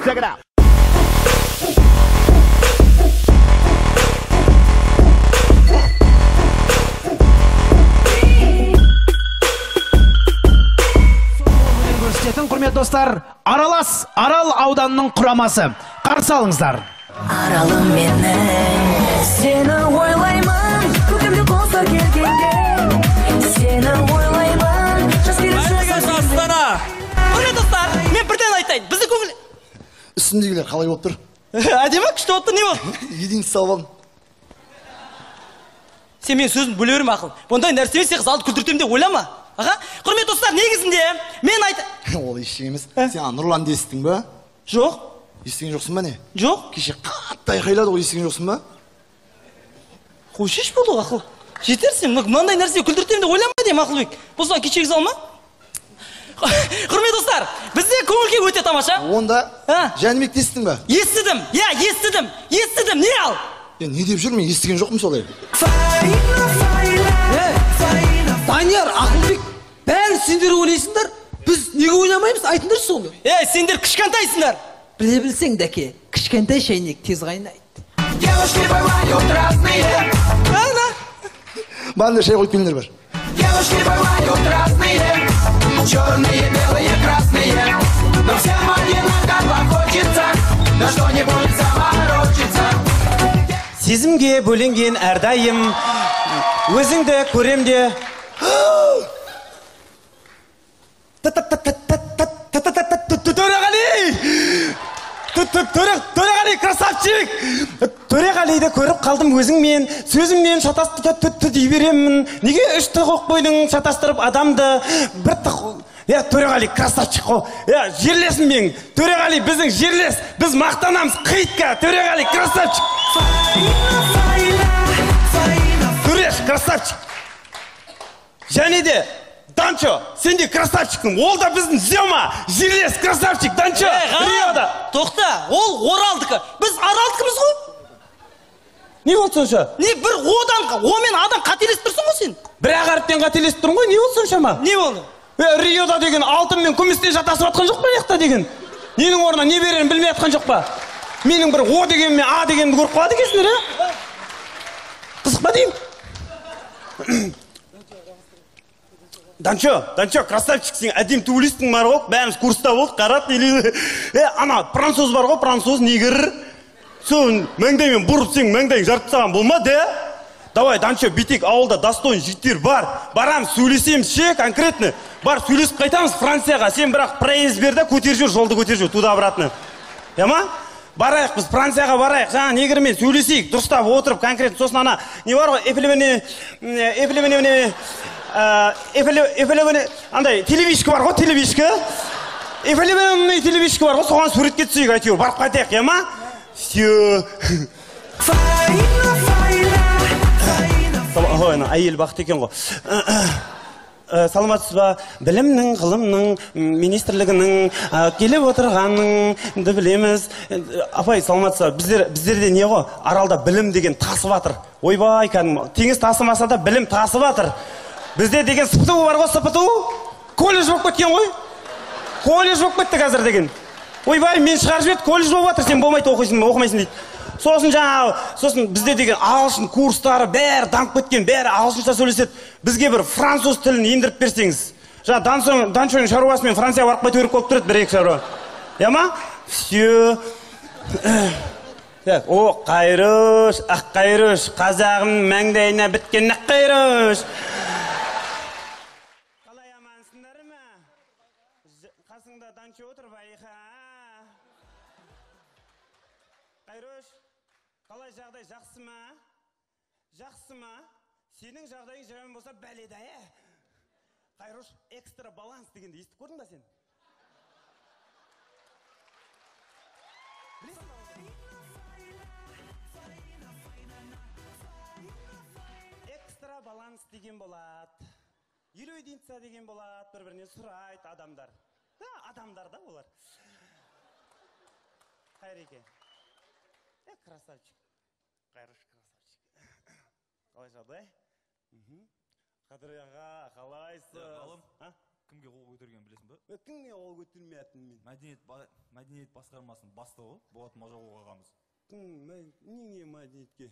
Check it out. Құрметті достар, Аралас Арал ауданының құрамасы. Қарсы алыңыздар. Аралым менің, сені ойлаймын, көкемде болса келгенде, сені ойлаймын, жас келесі Астана. Құрметті достар, мен бірден айтайын, бізді көңіл... Үстімдегілер қалай болып тұр? Әдемі, күшті болып тұр, не болды? Еден салып алдым. Сен мен сөзін бөле берме ақыл. Ондай нәрсе сен қызды күлдіртемін деп ойлама. Аға, құрметті достар, негізінде мен Ол ештеңе емес. Сен Нұрланды естің бе? Жоқ. Естіген жоқсың ба не? Жоқ. Кеше қатты айқайлады, ол естіген жоқсың ба? Қойшеш болды ақыл. Жетерсің, мынандай нәрсе күлдіртемін деп ойлама деймін Ақылбек. Босыған кешегі салма. Құрметті достар, бізде көңіл-күй өте тамаша. Онда Жәнібекті естің бе? Естідім. Я, естідім. Не ал? Не деп жүр, мен естіген жоқпын солай. Данияр, Ақылбек, бәрі сендер ойлайсыңдар, біз неге ойламаймыз, айтыңдар соны. Сендер кішкентайсыңдар. Біле білсең, дәке, кішкентай шайнек тез қайнайды. Девушки бывают разные. Банда шай қойып келіңдер бар. Девушки бывают разные. Черные, белые, красные. Но всем одинаково хочется на что-нибудь заморочиться. Сезімге бөленген әрдайым, өзіңді көремде. Төреғали, красавчик! Төреғалиді көріп қалдым өзіңмен, сөзіммен шатасты дей беремін. Неге үшті қоқ қойдың шатастырып адамды бір тұқ... Төреғали, красавчик қо. Жерлесін мен. Төреғали, біздің жерлес. Біз мақтанамыз. Қийтка. Төреғали, красавчик. Төреш, красавчик. Және де, Данчо, сен де красавчиктің. Ол да біздің Зема. Жерлес, красавчик, Данчо. Риода. Тоқта, ол Оралдікі. Біз Аралдікіміз ғой. Не болды сонша? Не бір омен адам қателесіп тұрсың ғой сен? Бір ағарыптен қателесіп тұрың ғой, не болды сонша ма? Не болды? Риода деген алтын мен күмістен жатасып атқан жоқ па яқта деген? Ненің орнына не берерін білмей атқан жоқ па? Менің бір О деген мен А дегенімді көріп қалады екенсіңдер, ә? Қызық па деймін? Данчо, красавчик, сен әдем туылистің бар ғой, бәріміз курста болды, қарат, или... Ана, француз бар ғой, француз, негір. Соң, мәңдаймен бұрып сен мәңдайын жарты саған болмады, ә? Давай, Данчо, битек, ауылда достойн життер бар. Барам, сөйлесем ше, конкретно. Бар, сөйлесіп қайтамыз Францияға. Сен бірақ проезд берді, көтер жүр, жолды көтер жүр, туда-обратно. Яма? Барайық, біз Францияға барайық. Жаңа негірмен сөйлесейік, дұрыстап отырып, конкретно. Сосын ана, не бар ғой, андай, телевишка бар ғой, телевишка. Телевишка бар ғой, соған суретке түсейік, әйтеуір. Барып қайтайық, яма? Все. Әйел бақыт екен ғой. Саламатсыз ба, білімнің, ғылымның, министрлігінің келіп отырғаныңды білеміз. Апай, саламатсыз ба, біздерде не ғой? Аралда білім деген тасып атыр. Ойбай, кәдімгі, теңіз тасымаса да білім тасып атыр. Бізде деген СПТУ бар ғой, СПТУ? Колледж болып кеткен ғой? Колледж болып кетті қазір деген. Ойбай, мен шығарып жіберді, колледж болып атыр, сен болмайды оқымайсың дейді. Сосын бізде деген ағылшын курстары бәрі дамып кеткен, бәрі ағылшынша сөйлеседі. Бізге бір француз тілін ендіріп берсеңіз. Жаңа Данчоның шаруасымен Франция барып қайту керек болып тұрады, бір-екі шаруа. Яма? Все. О, қайрыш, ақ қайрыш, қазағым мәңдайына біткен ақ қайрыш. Қалай амансыңдар ма? Қасыңда Данчо отыр байқа. Қайрыш, қалай жағдай, жақсы ма? Жақсы ма? Сенің жағдайың жаман болса бәледа, ә? Қайрыш, экстра баланс дегенді естіп көрдің ба сен? Экстра баланс деген болады. Единица деген болады, бір-бірінен сұрайды адамдар. Адамдар да олар. Қайреке. Красавчик. Қайрыш красавчик. Қалай жағдай? Қадыр аға, қалайсыз? кімге қол көтергенін білесің бе? Кімге қол көтермейтін мен? Мәдениет басқармасының бастығы Болат Мажауов ағамыз. Неге мәдениетке?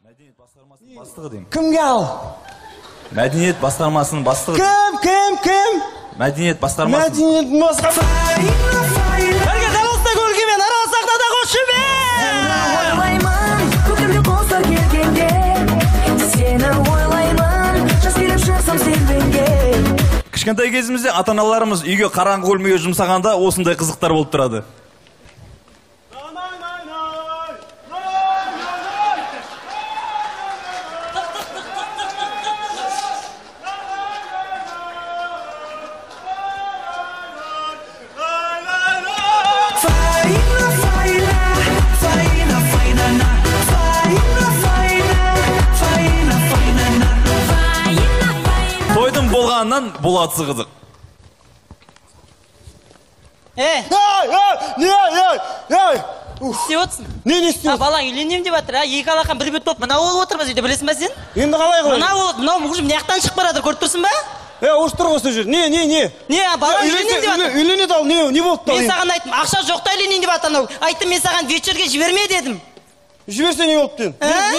Мәдениет басқармасының бастығы деймін. Кімге ал? Мәдениет басқармасының бастығы. Кім? Мәдениет басқармасының. Мәдениет басқармасы. Бірге дәл осындай көлгімен арал сахнада қошымен! Ойлаймын, көкімде болса келгенде, сені ойлаймын, жас келіп шықсам селбенге. Кішкентай кезімізде ата-аналарымыз үйге қараңғы бөлмеге жұмсағанда осындай қызықтар болып тұрады. Тойдың болғанынан болатысы қызық. Не істеп отырсың? Не істеп? Балаң үйленем деп жатыр, екі алақан бір бет болып, мынау болып отырмыз үйде, білесің ба сен? Енді қалай қылайын? Мынау мұғыжым мияқтан шығып баратыр, көріп тұрсың ба? Осы тұр осы жер. Не? Не, балаң үйленем деп жатыр. Үйленеді ал, не болды? Мен саған айттым, ақша жоқта үйленейін деп жатыр анау. Айттым, мен саған вечерге жіберме дедім. Жіберсе не болды ден?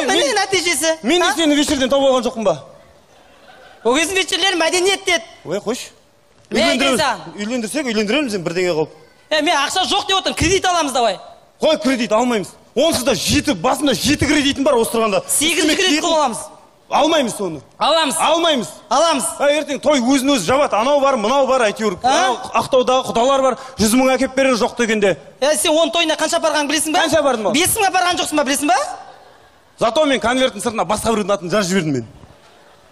Міне нәтижесі. Мен де сені вечерден тауып алған жоқпын ба? Ол кездің вечерлер мәдениет деді. Қойш. Үйлендірсек үйлендіреміз бірдеңе қылып. Мен ақша жоқ деп отырмын, кредит аламыз давай. Қой, кредит алмаймыз. Онсыз да басында 7 кредитім бар осы тұрғанда. 8 кредит қылып аламыз. Алмаймыз соны. Алмаймыз. Ертең той өзін-өзі жабады. Анау бар, мынау бар, әйтеуір. Ақтаудағы құдалар бар, 100 мың әкеп берер жоқ дегенде. Сен оның тойына қанша апарған білесің ба? Қанша бардым ба? 5 мың апарған жоқсың ба, білесің ба? Зато мен конверттің сыртына басқа біреудің атын жазып жібердім мен.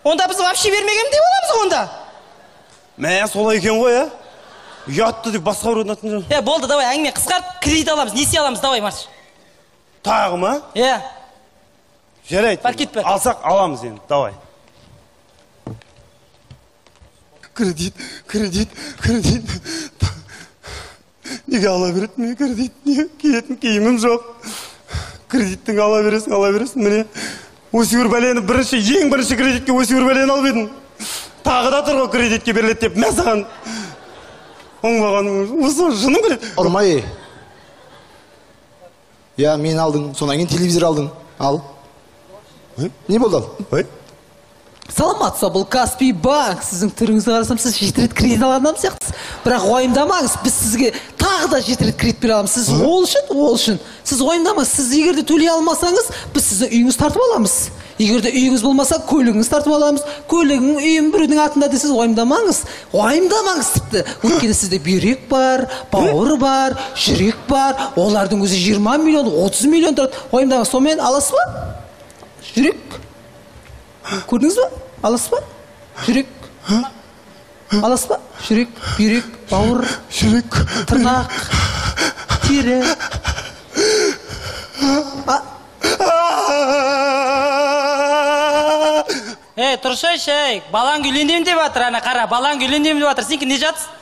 Онда біз вообще бермеген деп аламыз онда. Солай екен ғой, ұятты деп басқа біреудің атын жазып. Болды, давай, әңгіме қысқарт, кредит аламыз, несие аламыз, давай, марш. Тағы ма? Жарайды. Алсақ аламыз енді, давай. Кредит. Неге ала береді мен кредит? Киетін киімім жоқ. Кредиттің ала бересің, міне. Өсігір бәлені ең бірінші кредитке өсігір бәлені алып едім. Тағы да тұр ғой кредитке беріледі деп, мә саған. Оңбаған, осы жыным кредит. Ұрмай. Мен алдың, сонан кейін телевизор алдың. Ал. Не болды ал? Саламатса, бұл Каспий банк. Сіздің түріңізді қарасам, сіз 7 рет кредит алғаннан сияқтысыз. Бірақ ойымдамаңыз, біз сізге тағы да 7 рет кредит бере аламыз. Сіз ол үшін. Сіз ойымдамаңыз, сіз егерде төлей алмасаңыз, біз сізді үйіңіз тартып аламыз. Егерде үйіңіз болмаса, көлігіңіз тартып аламыз. Көлігің, үйім біреудің атында десіз ойымдамаңыз. Ойымдамаңыз тіпті. Өйткені сізде бүйрек бар, бауыр бар, жүрек бар. Олардың өзі 20 миллион, 30 миллион тұрады. Ойымдамаңыз, сонымен аласыз ба? Жүрек. Көрдіңіз ба? Аласыз ба? Жүрек. Аласыз ба? Жүрек, бүйрек, бауыр, тырнақ, тері. Тұршы, балаң үйленем деп жатыр, ана қара, балаң үйленем деп жатыр, сенкі не жатсың?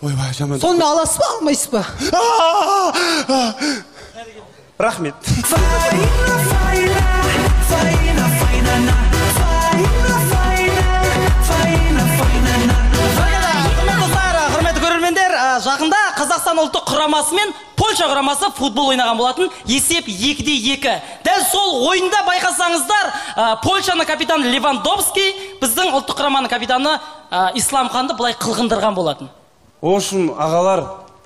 Ойбай, жаман. Сонымен аласыз ба, алмайсыз ба? Рахмет. Құрметті көрермендер, жақында Қазақстан ұлттық құрамасы мен Польша құрамасы футбол ойнаған болатын, есеп 2-2. Дәл сол ойында байқасаңыздар, Польшаның капитаны Левандовский біздің ұлттық құраманың капитаны Исламханды бұлай қылғындырған болатын. Ошым, ағалар,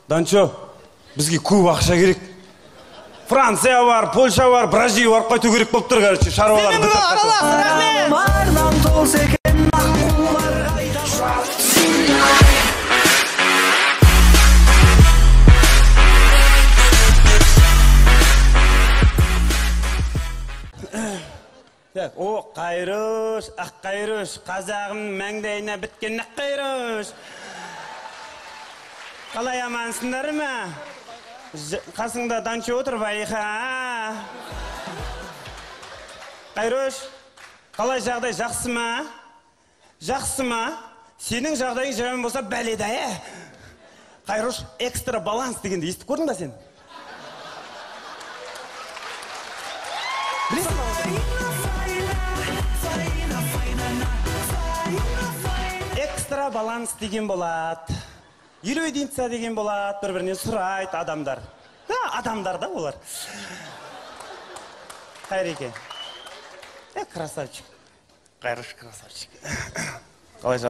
Данчо, бізге көп ақша керек. Франция бар, Польша бар, Бразилия бар, қайту керек болып тұр, короче, шаруалар. О, қайрыш, ақ қайрыш, қазағым мәңдайына біткен ақ қайрыш. Қалай амансыңдар ма? Қасыңда Данчо отыр байқа. Қайрыш, қалай жағдай жақсы ма? Жақсы ма? Сенің жағдайың жаман болса бәледа, Қайрыш, экстра баланс дегенде естіп көрдің ба сен? Білесің ба? Экстра баланс. баланс деген болады. Единица деген болады, бір-бірінен сұрайды адамдар. Адамдар да олар. Қайреке. Красавчик. Қайрыш красавчик. Қалай